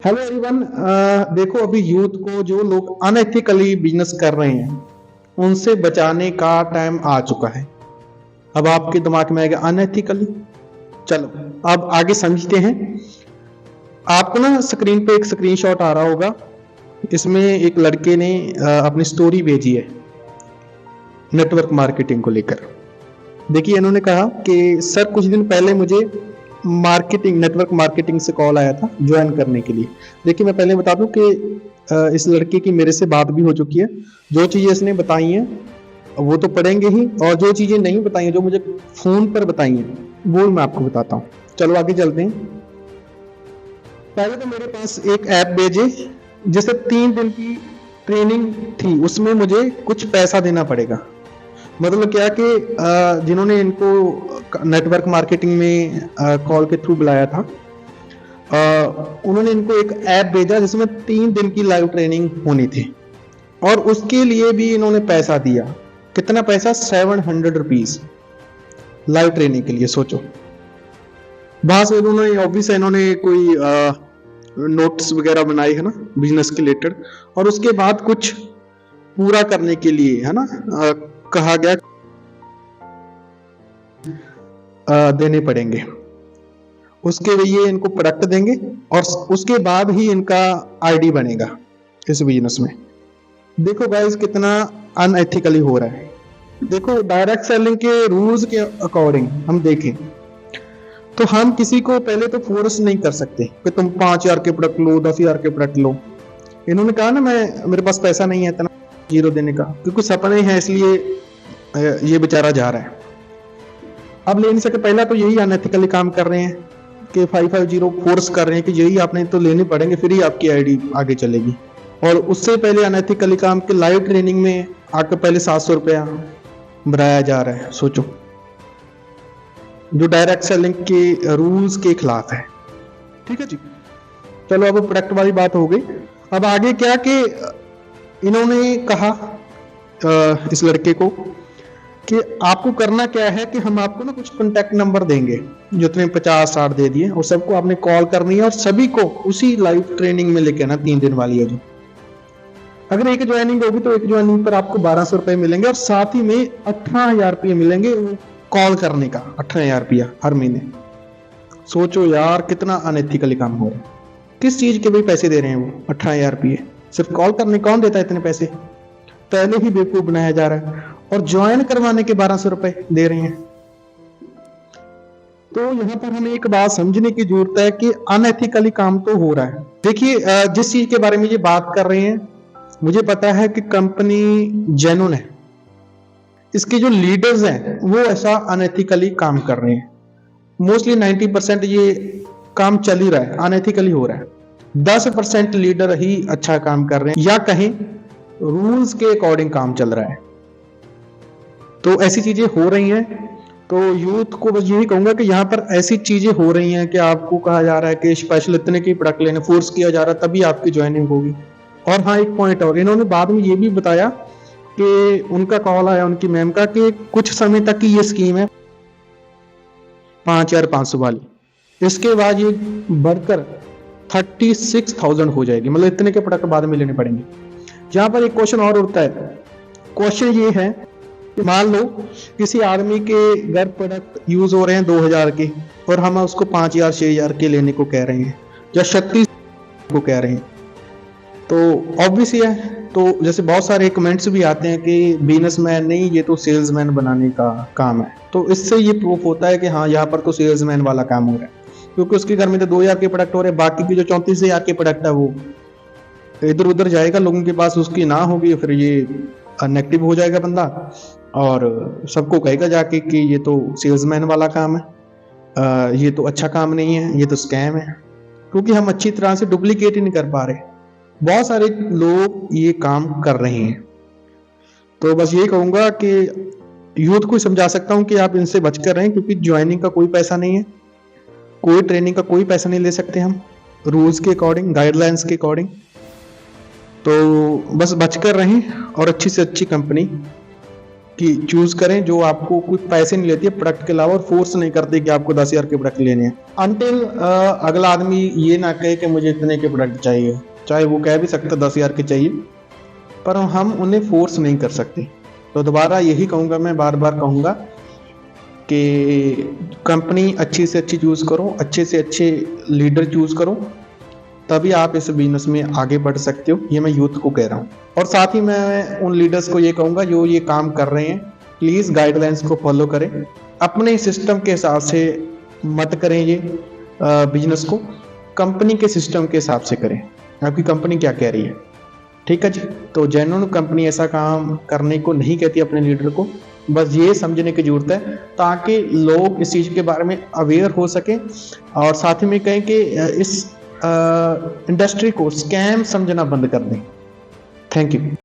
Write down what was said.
Hello everyone. देखो, अभी youth को जो लोग अनएथिकली बिजनेस कर रहे हैं उनसे बचाने का टाइम आ चुका है। अब आपके दिमाग में आएगा अनएथिकली, चलो अब आगे समझते हैं। आपको ना स्क्रीन पे एक स्क्रीनशॉट आ रहा होगा। इसमें एक लड़के ने अपनी स्टोरी भेजी है नेटवर्क मार्केटिंग को लेकर। देखिए, इन्होंने कहा कि सर कुछ दिन पहले मुझे नेटवर्क मार्केटिंग से कॉल आया था ज्वाइन करने के लिए। देखिए, मैं पहले बता दूं कि इस लड़के की मेरे से बात भी हो चुकी है। जो चीज़ें इसने बताई हैं वो तो पढ़ेंगे ही, और जो चीज़ें नहीं बताई हैं, जो मुझे फ़ोन पर बताई हैं, वो मैं आपको बताता हूँ। चलो आगे चलते हैं। पहले तो मेरे पास एक ऐप भेजे जिसे 3 दिन की ट्रेनिंग थी, उसमें मुझे कुछ पैसा देना पड़ेगा। मतलब क्या कि जिन्होंने इनको नेटवर्क मार्केटिंग में कॉल के थ्रू बुलाया था, उन्होंने इनको एक ऐप भेजा जिसमें 3 दिन की लाइव ट्रेनिंग होनी थी, और उसके लिए भी इन्होंने पैसा दिया। कितना पैसा? 700 रुपीज लाइव ट्रेनिंग के लिए। सोचो, वहां से उन्होंने ऑब्वियस इन्होंने कोई नोट्स वगैरह बनाई है ना बिजनेस के रिलेटेड, और उसके बाद कुछ पूरा करने के लिए है ना कहा गया देने पड़ेंगे। उसके लिए इनको प्रोडक्ट देंगे और उसके बाद ही इनका आईडी बनेगा इस बिजनेस में। देखो गाइस, कितना अनएथिकली हो रहा है। देखो, डायरेक्ट सेलिंग के रूल्स के अकॉर्डिंग हम देखें तो हम किसी को पहले तो फोर्स नहीं कर सकते कि तुम 5,000 के प्रोडक्ट लो, 10,000 के प्रोडक्ट लो। इन्होंने कहा ना, मेरे पास पैसा नहीं है इतना जीरो देने का, क्योंकि सपने हैं इसलिए ये बेचारा जा रहा है। अब ले नहीं सके। पहला तो यही अनएथिकली काम कर रहे हैं कि 550 फोर्स कर रहे हैं कि यही आपने तो लेने पड़ेंगे, फिर ही आपकी आईडी आगे चलेगी। और उससे पहले अनएथिकली काम के लाइव ट्रेनिंग में आके पहले 700 रुपया भराया जा रहा है। सोचो, जो डायरेक्ट सेलिंग के रूल्स के खिलाफ है। ठीक है जी, चलो अब प्रोडक्ट वाली बात हो गई। अब आगे क्या कि इन्होंने कहा इस लड़के को कि आपको करना क्या है कि हम आपको ना कुछ कॉन्टैक्ट नंबर देंगे, जितने 50-60 दे दिए, और सबको आपने कॉल करनी है और सभी को उसी लाइव ट्रेनिंग में लेके आना। 3 दिन वाली है जो, अगर एक ज्वाइनिंग होगी तो एक ज्वाइनिंग पर आपको 1,200 रुपए मिलेंगे, और साथ ही में 18,000 रुपये मिलेंगे कॉल करने का। 18,000 रुपया हर महीने। सोचो यार, कितना अनएथिकली काम हो रहा है। किस चीज के भी पैसे दे रहे हैं वो? 18,000 रुपये सिर्फ कॉल करने। कौन देता है इतने पैसे? पहले ही बेवकूफ बनाया जा रहा है, और ज्वाइन करवाने के 1,200 रुपए दे रहे हैं। तो यहाँ पर हमें एक बात समझने की जरूरत है कि अनएथिकली काम तो हो रहा है। देखिए, जिस चीज के बारे में ये बात कर रहे हैं, मुझे पता है कि कंपनी जेन्युइन है। इसके जो लीडर्स हैं वो ऐसा अनएथिकली काम कर रहे हैं। मोस्टली 90% ये काम चल ही रहा है, अनएथिकली हो रहा है। 10% लीडर ही अच्छा काम कर रहे हैं, या कहीं रूल्स के अकॉर्डिंग काम चल रहा है। तो ऐसी चीजें हो रही हैं। तो यूथ को बस यही कहूंगा कि यहाँ पर ऐसी चीजें हो रही हैं कि आपको कहा जा रहा है कि स्पेशल इतने की प्रोडक्ट लेने फोर्स किया जा रहा है, तभी आपकी ज्वाइनिंग होगी। और हाँ, एक पॉइंट और, इन्होंने बाद में ये भी बताया कि उनका कॉल आया उनकी मैम का कि कुछ समय तक की ये स्कीम है 5,500 वाली, इसके बाद ये बढ़कर 36,000 हो जाएगी। मतलब इतने के प्रोडक्ट बाद में लेने पड़ेंगे। यहाँ पर एक क्वेश्चन और उठता है। क्वेश्चन ये है कि मान लो किसी आदमी के घर प्रोडक्ट यूज हो रहे हैं 2,000 के, और हम उसको 5,000 6,000 के लेने को कह रहे हैं, या 36 को कह रहे हैं। तो ऑब्वियस है, तो जैसे बहुत सारे कमेंट्स भी आते हैं कि बिजनेसमैन नहीं, ये तो सेल्समैन बनाने का काम है। तो इससे ये प्रूफ होता है कि हाँ, यहाँ पर तो सेल्समैन वाला काम हो रहा है, क्योंकि उसके घर में तो 2,000 के प्रोडक्ट हो रहे हैं। बाकी की जो 34,000 के प्रोडक्ट है वो इधर उधर जाएगा लोगों के पास, उसकी ना होगी, फिर ये नेगेटिव हो जाएगा बंदा, और सबको कहेगा जाके कि ये तो सेल्समैन वाला काम है, ये तो अच्छा काम नहीं है, ये तो स्कैम है। क्योंकि हम अच्छी तरह से डुप्लीकेट ही नहीं कर पा रहे। बहुत सारे लोग ये काम कर रहे हैं। तो बस ये कहूंगा कि यूथ को समझा सकता हूं कि आप इनसे बचकर रहें, क्योंकि ज्वाइनिंग का कोई पैसा नहीं है, कोई ट्रेनिंग का कोई पैसा नहीं ले सकते हम, रूल्स के अकॉर्डिंग, गाइडलाइंस के अकॉर्डिंग। तो बस बचकर रहें और अच्छी से अच्छी कंपनी कि चूज करें जो आपको कोई पैसे नहीं लेती है प्रोडक्ट के अलावा, और फोर्स नहीं करती कि आपको 10,000 के प्रोडक्ट लेने हैं, अनटिल अगला आदमी ये ना कहे कि मुझे इतने के प्रोडक्ट चाहिए। चाहे वो कह भी सकता 10,000 के चाहिए, पर हम उन्हें फोर्स नहीं कर सकते। तो दोबारा यही कहूँगा, मैं बार बार कहूँगा कि कंपनी अच्छी से अच्छी चूज़ करो, अच्छे से अच्छे लीडर चूज़ करो, तभी आप इस बिजनेस में आगे बढ़ सकते हो। ये मैं यूथ को कह रहा हूँ। और साथ ही मैं उन लीडर्स को ये कहूँगा जो ये काम कर रहे हैं, प्लीज़ गाइडलाइंस को फॉलो करें, अपने सिस्टम के हिसाब से मत करें ये बिजनेस को, कंपनी के सिस्टम के हिसाब से करें, आपकी कंपनी क्या कह रही है। ठीक है जी। तो जेन्युइन कंपनी ऐसा काम करने को नहीं कहती अपने लीडर को, बस ये समझने की जरूरत है ताकि लोग इस चीज़ के बारे में अवेयर हो सकें। और साथ ही में कहें कि इस इंडस्ट्री को स्कैम समझना बंद कर दें। Thank you.